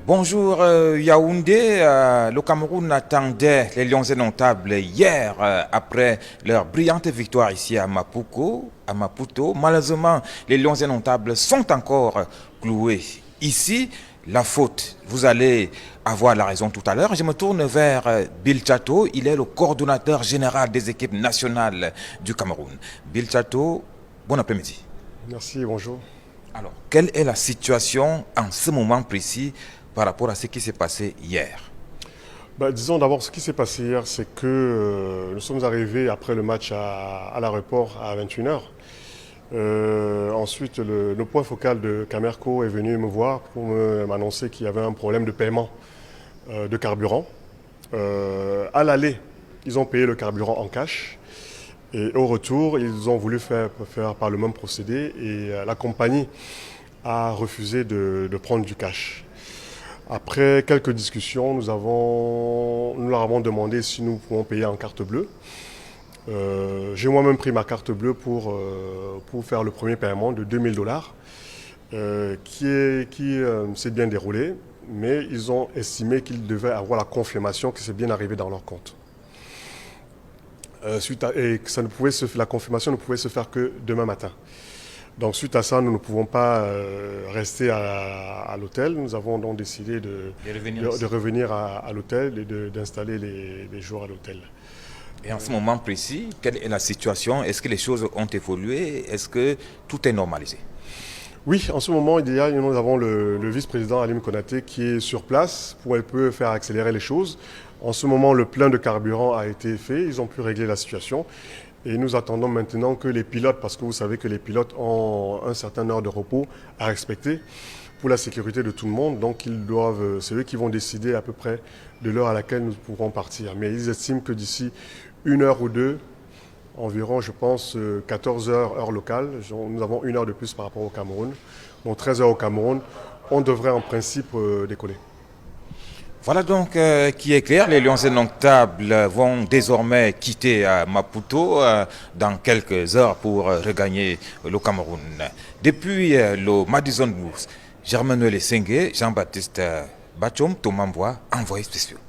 Bonjour Yaoundé, le Cameroun attendait les Lions indomptables hier après leur brillante victoire ici à Maputo. Malheureusement, les Lions indomptables sont encore cloués ici. La faute, vous allez avoir la raison tout à l'heure. Je me tourne vers Bill Chato, il est le coordonnateur général des équipes nationales du Cameroun. Bill Chato, bon après-midi. Merci, bonjour. Alors, quelle est la situation en ce moment précis par rapport à ce qui s'est passé hier? Disons d'abord, ce qui s'est passé hier, c'est que nous sommes arrivés après le match à l'aéroport à 21h. Ensuite, le point focal de Camerco est venu me voir pour m'annoncer qu'il y avait un problème de paiement de carburant. À l'aller, ils ont payé le carburant en cash. Et au retour, ils ont voulu faire par le même procédé et la compagnie a refusé de prendre du cash. Après quelques discussions, nous leur avons demandé si nous pouvons payer en carte bleue. J'ai moi-même pris ma carte bleue pour faire le premier paiement de $2000 qui s'est bien déroulé, mais ils ont estimé qu'ils devaient avoir la confirmation que c'est bien arrivé dans leur compte. Et que la confirmation ne pouvait se faire que demain matin. Donc suite à ça, nous ne pouvons pas rester à l'hôtel. Nous avons donc décidé de revenir à l'hôtel et d'installer les jours à l'hôtel. Et en ce moment précis, quelle est la situation? Est-ce que les choses ont évolué? Est-ce que tout est normalisé? Oui, en ce moment, nous avons le vice-président Alim Konaté qui est sur place pour un peu faire accélérer les choses. En ce moment, le plein de carburant a été fait. Ils ont pu régler la situation. Et nous attendons maintenant que les pilotes, parce que vous savez que les pilotes ont un certain heure de repos à respecter pour la sécurité de tout le monde. Donc c'est eux qui vont décider à peu près de l'heure à laquelle nous pourrons partir. Mais ils estiment que d'ici 1 heure ou 2, environ, je pense, 14 heures, heure locale, nous avons 1 heure de plus par rapport au Cameroun. Donc 13 heures au Cameroun, on devrait en principe décoller. Voilà donc qui est clair. Les Lions indomptables vont désormais quitter Maputo dans quelques heures pour regagner le Cameroun. Depuis le Madison Blues, Germanuel Essengue, Jean-Baptiste Bachom, Thomas Mbois, envoyés spéciaux.